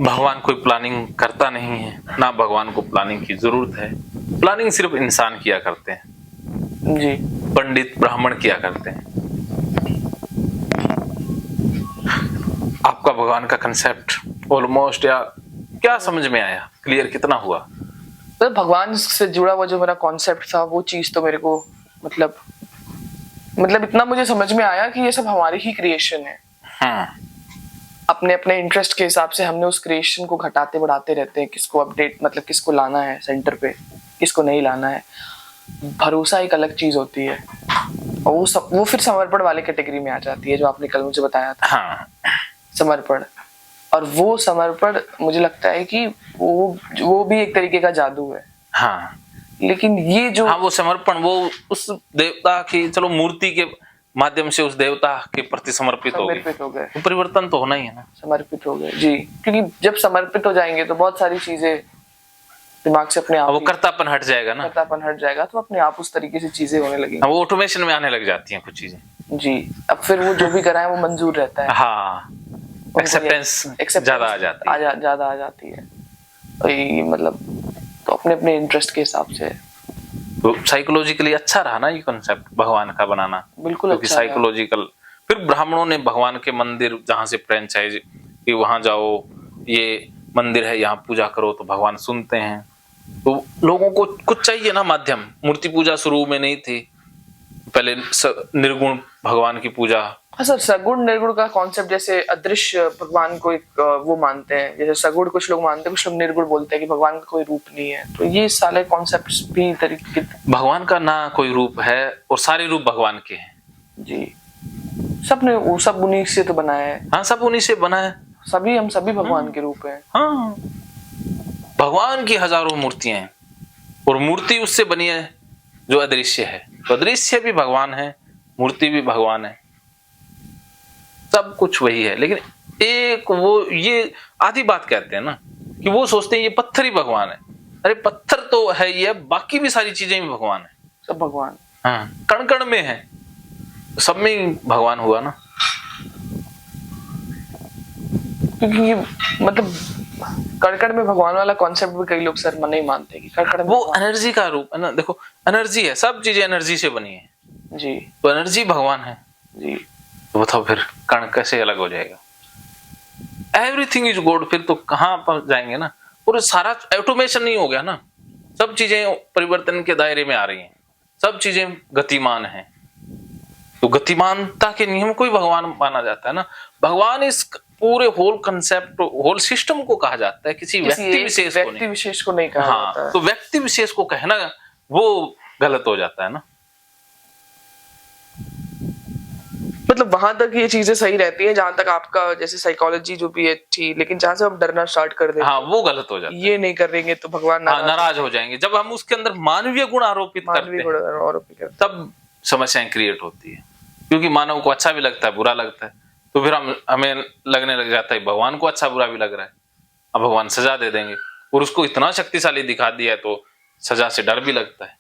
भगवान कोई प्लानिंग करता नहीं है, ना भगवान को प्लानिंग की जरूरत है। प्लानिंग सिर्फ इंसान किया करते हैं जी। पंडित ब्राह्मण किया करते हैं। आपका भगवान का कंसेप्ट ऑलमोस्ट या क्या समझ में आया, क्लियर कितना हुआ? तो भगवान से जुड़ा हुआ जो मेरा कॉन्सेप्ट था वो चीज तो मेरे को मतलब इतना मुझे समझ में आया कि ये सब हमारी ही क्रिएशन है। अपने अपने इंटरेस्ट के हिसाब से हमने उस क्रिएशन को घटाते बढ़ाते रहते हैं, किसको अपडेट मतलब किसको लाना है सेंटर पे, किसको नहीं लाना है। भरोसा एक अलग चीज होती है और वो फिर समर्पण वाले कैटेगरी में आ जाती है जो आपने कल मुझे बताया था। समर्पण, और वो समर्पण मुझे लगता है कि वो भी एक तरीके का जादू है। लेकिन ये जो वो समर्पण, वो उस देवता की चलो मूर्ति के माध्यम से उस देवता के प्रति समर्पित हो गए, तो परिवर्तन तो होना ही है ना। समर्पित हो गए जी, क्योंकि जब समर्पित हो जाएंगे तो बहुत सारी चीजें दिमाग से अपने आप वो कर्तापन हट जाएगा ना, कर्तापन हट जाएगा, तो अपने आप उस तरीके से चीजें होने लगेंगी। वो ऑटोमेशन में आने लग जाती हैं कुछ चीजें जी। अब फिर वो जो भी कराए वो मंजूर रहता है। एक्सेप्टेंस ज्यादा आ जाती है, ज्यादा आ जाती है। तो मतलब तो अपने अपने इंटरेस्ट के हिसाब से तो साइकोलॉजिकली अच्छा रहा ना ये कॉन्सेप्ट भगवान का बनाना, बिल्कुल क्योंकि अच्छा साइकोलॉजिकल फिर ब्राह्मणों ने भगवान के मंदिर जहां से फ्रेंचाइज कि वहां जाओ, ये मंदिर है यहाँ पूजा करो तो भगवान सुनते हैं। तो लोगों को कुछ चाहिए ना माध्यम। मूर्ति पूजा शुरू में नहीं थी, पहले निर्गुण भगवान की पूजा। हाँ सर, सगुण निर्गुण का कॉन्सेप्ट, जैसे अदृश्य भगवान को एक वो मानते हैं, जैसे सगुण कुछ लोग मानते हैं, कुछ लोग निर्गुण बोलते हैं कि भगवान का कोई रूप नहीं है। तो ये सारे कॉन्सेप्ट्स भी तरीके भगवान का ना कोई रूप है और सारे रूप भगवान के हैं जी। सबने वो सब उन्हीं से तो बनाया है। हाँ, सब उन्हीं से बना है। हम सभी भगवान के रूप हैं। हाँ, भगवान की हजारों मूर्तियां हैं और मूर्ति उससे बनी है जो अदृश्य है। तो अदृश्य भी भगवान है, मूर्ति भी भगवान है, सब कुछ वही है। लेकिन एक वो ये आधी बात कहते हैं ना कि वो सोचते हैं ये पत्थर ही भगवान है। अरे पत्थर तो है ये, बाकी भी सारी चीजें भी भगवान है। सब भगवान, हाँ, कण कण में है, सब में भगवान हुआ ना। क्योंकि मतलब कड़कड़ में भगवान वाला कॉन्सेप्ट भी कई लोग सर नहीं मानते कि कड़कड़ वो एनर्जी का रूप है ना। देखो एनर्जी है, सब चीजें एनर्जी से बनी है जी। तो एनर्जी भगवान है जी। तो बताओ फिर कण कैसे अलग हो जाएगा? एवरीथिंग इज गॉड, फिर तो कहां पर जाएंगे ना। पूरे सारा ऑटोमेशन नहीं हो गया ना, सब चीजें परिवर्तन के दायरे में आ रही हैं, सब चीजें गतिमान हैं। तो गतिमानता के नियम को ही भगवान माना जाता है ना। भगवान इस पूरे होल कंसेप्ट, होल सिस्टम को कहा जाता है, किसी व्यक्ति विशेष को नहीं कहा जाता है। तो व्यक्ति विशेष को कहना वो गलत हो जाता है ना। मतलब वहां तक ये चीजें सही रहती हैं जहां तक आपका जैसे साइकोलॉजी जो भी है थी, लेकिन जहां से हम डरना स्टार्ट कर देते हैं वो गलत हो जाता है। ये नहीं करेंगे तो भगवान नाराज हो जाएंगे। जब हम उसके अंदर मानवीय गुण आरोपित करते हैं तब समस्याएं क्रिएट होती है, क्योंकि मानव को अच्छा भी लगता है, बुरा लगता है। तो फिर हमें लगने लग जाता है भगवान को अच्छा बुरा भी लग रहा है, अब भगवान सजा दे देंगे। और उसको इतना शक्तिशाली दिखा दिया है तो सजा से डर भी लगता है।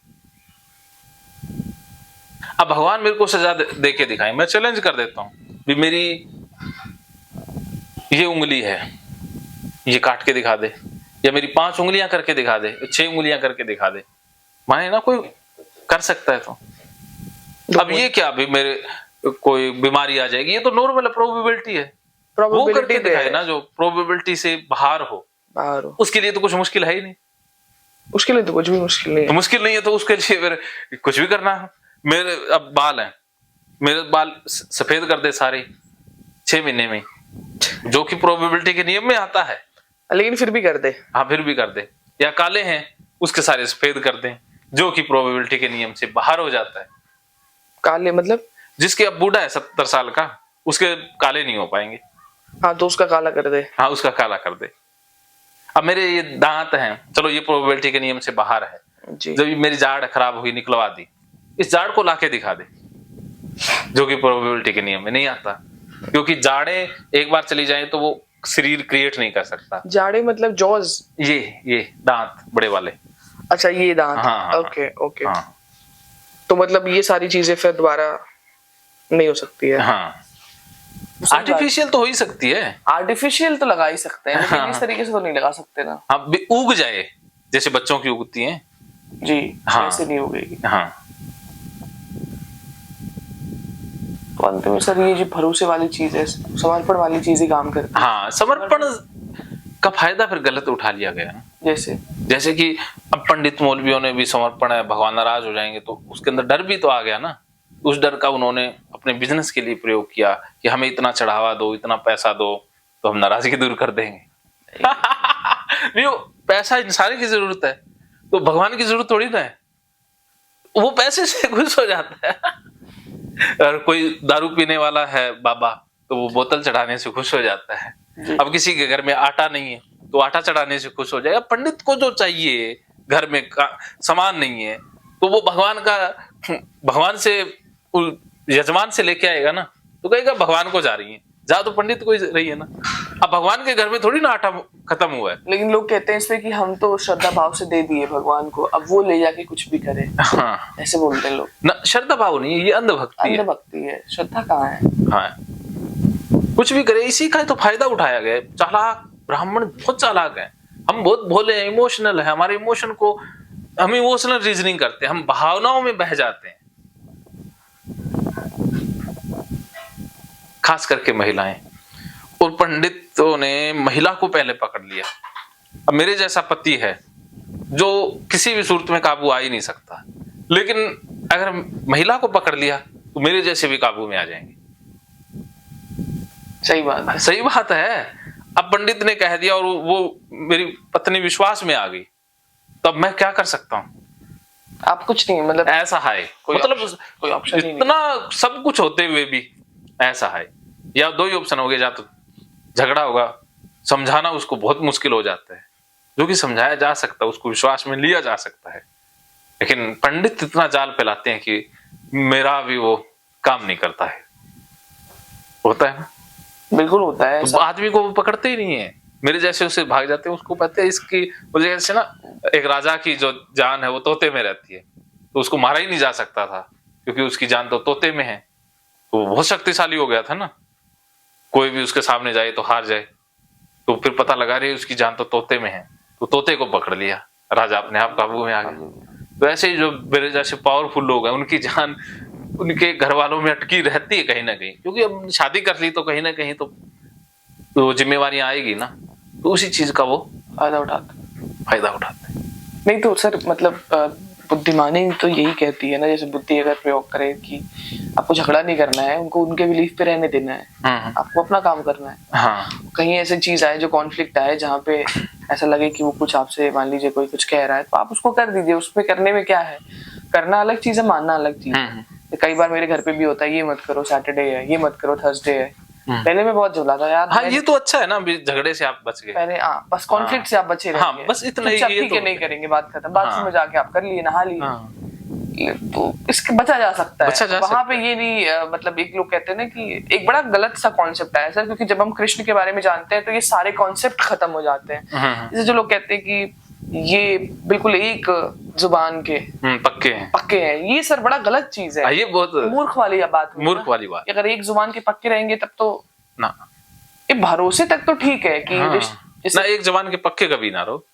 अब भगवान मेरे को सजा दे के दिखाए, मैं चैलेंज कर देता हूं भी मेरी ये उंगली है, ये काट के दिखा दे, या मेरी 5 उंगलियां करके दिखा दे, 6 उंगलियां करके दिखा दे, माने ना कोई कर सकता है। तो अब ये क्या, अभी मेरे कोई बीमारी आ जाएगी, ये तो नॉर्मल प्रोबेबिलिटी है। वो करके दिखाए ना जो प्रोबेबिलिटी से बाहर हो, उसके लिए तो कुछ मुश्किल है ही नहीं। उसके लिए तो कुछ भी मुश्किल नहीं है। तो मुश्किल नहीं है तो उसके लिए फिर कुछ भी करना है। मेरे अब बाल हैं, मेरे बाल सफेद कर दे सारे 6 महीने में, जो कि प्रोबेबिलिटी के नियम में आता है, लेकिन फिर भी कर दे। हाँ, फिर भी कर दे। या काले हैं उसके सारे सफेद कर दें, जो कि प्रोबेबिलिटी के नियम से बाहर हो जाता है। काले मतलब जिसके अब बूढ़ा है 70 साल का, उसके काले नहीं हो पाएंगे। हाँ, तो उसका काला कर दे। हाँ, उसका काला कर दे। अब मेरे ये दांत हैं, चलो ये प्रोबेबिलिटी के नियम से बाहर है जी। जब मेरी जाड़ खराब हुई, निकलवा दी, इस जाड़ को लाके दिखा दे, जो कि प्रोबेबिलिटी के नियम में नहीं आता, क्योंकि जाड़े एक बार चली जाए तो वो शरीर क्रिएट नहीं कर सकता। जाड़े मतलब जॉज, ये दांत बड़े वाले। अच्छा, ये दांत। हाँ, ओके ओके। हाँ। तो मतलब ये सारी चीजें फिर दोबारा नहीं हो सकती है। हाँ, आर्टिफिशियल तो हो ही सकती है। आर्टिफिशियल तो लगा ही सकते हैं, लेकिन इस तरीके से तो नहीं लगा सकते ना। हाँ, उग जाए जैसे बच्चों की उगती हैं जी, हाँ। ऐसे नहीं उगेगी। हाँ, तो अंत में सर ये जो भरोसे वाली चीज है, समर्पण वाली चीज ही काम करती है। हाँ, समर्पण का फायदा फिर गलत उठा लिया गया ना। जैसे कि अब पंडित मौलवियों ने भी समर्पण है, भगवान नाराज हो जाएंगे, तो उसके अंदर डर भी तो आ गया ना। उस डर का उन्होंने अपने बिजनेस के लिए प्रयोग किया कि हमें इतना चढ़ावा दो, इतना पैसा दो, तो हम नाराजगी दूर कर देंगे। नहीं, वो पैसा इंसान की जरूरत है, तो भगवान की जरूरत थोड़ी ना है। वो पैसे से खुश हो जाता है। और कोई दारू पीने वाला है बाबा, तो वो बोतल चढ़ाने से खुश हो जाता है। अब किसी के घर में आटा नहीं है, तो आटा चढ़ाने से खुश हो जाएगा। पंडित को जो चाहिए घर में सामान नहीं है, तो वो भगवान से यजमान से लेके आएगा ना, तो कहेगा भगवान को जा रही है, जा तो पंडित को ही रही है ना। अब भगवान के घर में थोड़ी ना आटा खत्म हुआ है। लेकिन लोग कहते हैं इसमें कि हम तो श्रद्धा भाव से दे दिए भगवान को, अब वो ले जाके कुछ भी करे। हाँ, ऐसे बोलते हैं लोग ना। श्रद्धा भाव नहीं है, ये अंधभक्ति है। अंधभक्ति है, श्रद्धा कहाँ है। हाँ, कुछ भी करे, इसी का तो फायदा उठाया गया है। चालाक ब्राह्मण बहुत चालाक है, हम बहुत भोले हैं, इमोशनल है। हमारे इमोशन को हम इमोशनल रीजनिंग करते हैं, हम भावनाओं में बह जाते हैं। खास करके महिलाएं और पंडितों ने महिला को पहले पकड़ लिया। अब मेरे जैसा पति है जो किसी भी सूरत में काबू आ ही नहीं सकता, लेकिन अगर महिला को पकड़ लिया तो मेरे जैसे भी काबू में आ जाएंगे। सही बात है, सही बात है। अब पंडित ने कह दिया और वो मेरी पत्नी विश्वास में आ गई, तब मैं क्या कर सकता हूँ? आप कुछ नहीं, मतलब ऐसा है, मतलब कोई ऑप्शन ही नहीं। इतना सब कुछ होते हुए भी ऐसा है। या दो ही ऑप्शन हो गए, या तो झगड़ा होगा, समझाना उसको बहुत मुश्किल हो जाता है, जो कि समझाया जा सकता है, उसको विश्वास में लिया जा सकता है। लेकिन पंडित इतना जाल फैलाते हैं कि मेरा भी वो काम नहीं करता है। होता है ना, बिल्कुल होता है। तो आदमी को वो पकड़ते ही नहीं है, मेरे जैसे उससे भाग जाते हैं। उसको पता है इसकी वजह से ना, एक राजा की जो जान है वो तोते में रहती है, तो उसको मारा ही नहीं जा सकता था क्योंकि उसकी जान तो तोते में है। तो वो बहुत शक्तिशाली हो गया था ना, कोई भी उसके सामने जाए तो हार जाए। तो फिर पता लगा रही उसकी जान तो तोते में है, तो तोते को पकड़ लिया, राजा अपने आप काबू में आ गया। तो ऐसे ही जो मेरे जैसे पावरफुल लोग हैं, उनकी जान उनके घर वालों में अटकी रहती है कहीं ना कहीं, क्योंकि अब शादी कर ली तो कहीं ना कहीं तो जिम्मेवारियां आएगी ना, तो उसी चीज का वो फायदा उठाते। नहीं तो सर, मतलब बुद्धिमानी तो यही कहती है ना, जैसे बुद्धि अगर प्रयोग करे कि आपको झगड़ा नहीं करना है, उनको उनके बिलीफ पे रहने देना है, आपको अपना काम करना है। हाँ। कहीं ऐसी चीज आए जो कॉन्फ्लिक्ट आए, जहाँ पे ऐसा लगे कि वो कुछ आपसे, मान लीजिए कोई कुछ कह रहा है, तो आप उसको कर दीजिए। उसमें करने में क्या है, करना अलग चीज है, मानना अलग चीज है। कई बार मेरे घर पे भी होता है, ये मत करो सैटरडे है, ये मत करो थर्सडे है। पहले मैं बहुत झुला था यार। हाँ, ये तो अच्छा है ना, झगड़े से आप बच गए। पहले बस कॉन्फ्लिक्ट से आप बचे रहिए। हाँ, बस इतना ही, ये तो नहीं करेंगे, बात खत्म। बाथरूम में जाके आप कर लिए, नहा लिए, तो इसके बचा जा सकता है। वहां पे ये नहीं, मतलब एक लोग कहते हैं ना कि एक बड़ा गलत सा कॉन्सेप्ट है सर, क्योंकि जब हम कृष्ण के बारे में जानते हैं तो ये सारे कॉन्सेप्ट खत्म हो जाते हैं। जैसे जो लोग कहते हैं कि ये बिल्कुल एक जुबान के पक्के हैं, ये सर बड़ा गलत चीज है। ये बहुत मूर्ख वाली बात, अगर एक जुबान के पक्के रहेंगे तब तो ना, ये भरोसे तक तो ठीक है कि ना, एक जुबान के पक्के कभी ना रहो।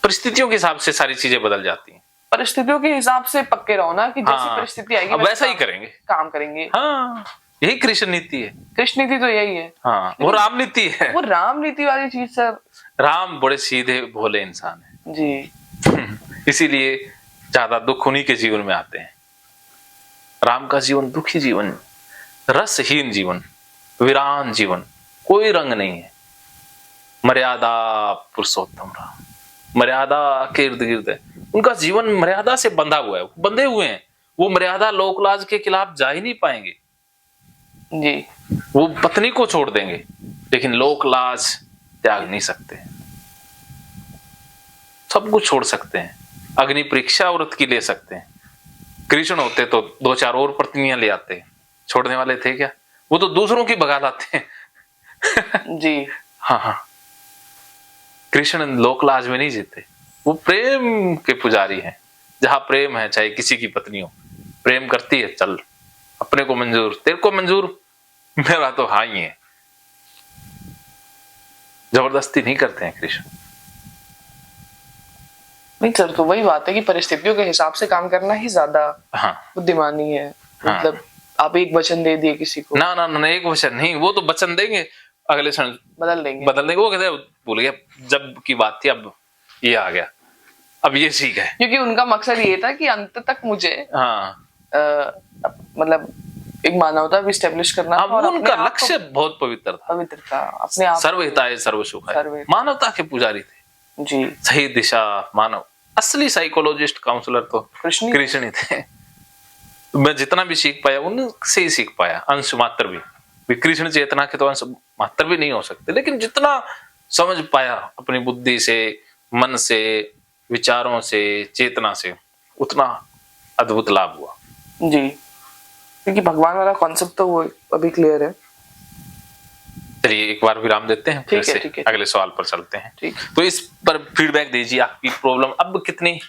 परिस्थितियों के हिसाब से सारी चीजें बदल जाती हैं। परिस्थितियों के हिसाब से पक्के रहो ना, कि जैसी परिस्थिति आएगी वैसा ही करेंगे, काम करेंगे। हाँ, यही कृष्ण नीति है। कृष्ण नीति तो यही है। हाँ, वो राम नीति है। वो राम नीति वाली चीज सर, राम बड़े सीधे भोले इंसान है जी, इसीलिए ज्यादा दुख उन्हीं के जीवन में आते हैं। राम का जीवन दुखी जीवन, रसहीन जीवन, वीरान जीवन, कोई रंग नहीं है। मर्यादा पुरुषोत्तम राम, मर्यादा के इर्द गिर्द है उनका जीवन, मर्यादा से बंधा हुआ है, बंधे हुए हैं। वो मर्यादा लोकलाज के खिलाफ जा ही नहीं पाएंगे जी। वो पत्नी को छोड़ देंगे, लेकिन लोकलाज त्याग नहीं सकते। सब कुछ छोड़ सकते हैं, अग्नि परीक्षा व्रत की ले सकते हैं। कृष्ण होते तो 2-4 और पत्नियां ले आते, छोड़ने वाले थे क्या? वो तो दूसरों की भगा लाते हैं। जी हाँ, कृष्ण लोकलाज में नहीं जीते, वो प्रेम के पुजारी हैं। जहां प्रेम है, चाहे किसी की पत्नी हो, प्रेम करती है, चल अपने को मंजूर, तेरे को मंजूर, मेरा तो हाँ ही है। जबरदस्ती नहीं करते हैं कृष्ण। नहीं सर, तो वही बात है कि परिस्थितियों के हिसाब से काम करना ही ज्यादा हाँ बुद्धिमानी है। हाँ। मतलब आप एक वचन दे दिए किसी को, ना ना ना, एक वचन नहीं, वो तो वचन देंगे, अगले क्षण बदल देंगे। बदल देंगे। वो कहते हैं भूल गया जब की बात थी, अब ये आ गया, अब ये ठीक है। क्योंकि उनका मकसद ये था कि अंत तक मुझे हाँ मतलब एक मानवता भी स्टेब्लिश करना था, अब और उनका अपने आप लक्ष्य बहुत पवित्र था। को पवित्रता, अपने आप सर्वहिताय सर्वसुखाय, सर्वहिताय। मानवता के पुजारी थे। जी सही दिशा मानव, असली साइकोलॉजिस्ट काउंसलर तो कृष्ण कृष्ण ही थे। मैं जितना भी सीख पाया उनसे ही सीख पाया, अंश मात्र भी कृष्ण चेतना के तो अंश मात्र भी नहीं हो सकते, लेकिन जितना समझ पाया अपनी बुद्धि से, मन से, विचारों से, चेतना से, उतना अद्भुत लाभ हुआ। जी, क्योंकि भगवान वाला कॉन्सेप्ट तो वो अभी क्लियर है। चलिए एक बार विराम देते हैं, फिर ठीक है, से ठीक है। अगले सवाल पर चलते हैं। ठीक। तो इस पर फीडबैक दीजिए, आपकी प्रॉब्लम अब कितनी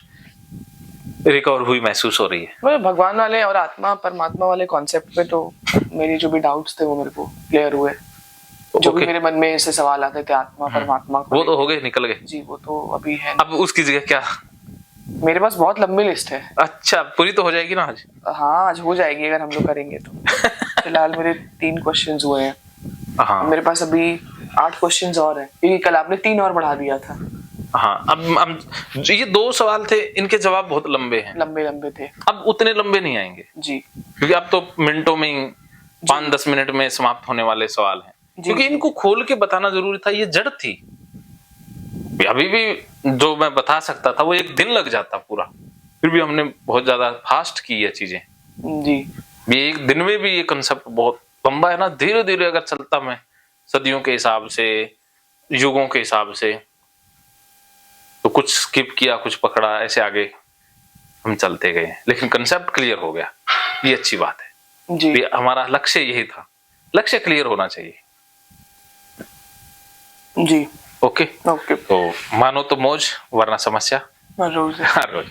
रिकवर हुई महसूस हो रही है? मुझे भगवान वाले और आत्मा परमात्मा वाले कॉन्सेप्ट पे तो मेरी जो भी डाउट्स थे वो मेरे को क्लियर हुए। जो भी ओके। मेरे मन में ऐसे सवाल आते थे आत्मा परमात्मा को, वो तो हो गए, निकल गए। जी वो तो अभी है। अब उसकी जगह क्या? मेरे पास बहुत लंबी लिस्ट है। अच्छा, पूरी तो हो जाएगी ना आज? हाँ आज हो जाएगी अगर हम लोग करेंगे तो। फिलहाल मेरे 3 क्वेश्चंस हुए हैं। हाँ मेरे पास अभी 8 क्वेश्चंस और हैं, क्योंकि कल आपने 3 और बढ़ा दिया था। हाँ, अब ये 2 सवाल थे, इनके जवाब बहुत लंबे हैं। लंबे लंबे थे अब उतने लंबे नहीं आएंगे, जी, क्योंकि अब तो मिनटों में ही 5-10 मिनट में समाप्त होने वाले सवाल हैं। क्योंकि इनको खोल के बताना जरूरी था, ये जड़ थी। अभी भी जो मैं बता सकता था वो एक दिन लग जाता पूरा, फिर भी हमने बहुत ज्यादा फास्ट की है चीजें। जी ये एक दिन में भी ये कंसेप्ट बहुत लंबा है ना। धीरे धीरे अगर चलता मैं सदियों के हिसाब से, युगों के हिसाब से, तो कुछ स्किप किया, कुछ पकड़ा, ऐसे आगे हम चलते गए, लेकिन कंसेप्ट क्लियर हो गया, ये अच्छी बात है। जी ये हमारा लक्ष्य यही था, लक्ष्य क्लियर होना चाहिए। जी ओके ओके। तो मानो तो मौज, वरना समस्या रोज हर रोज।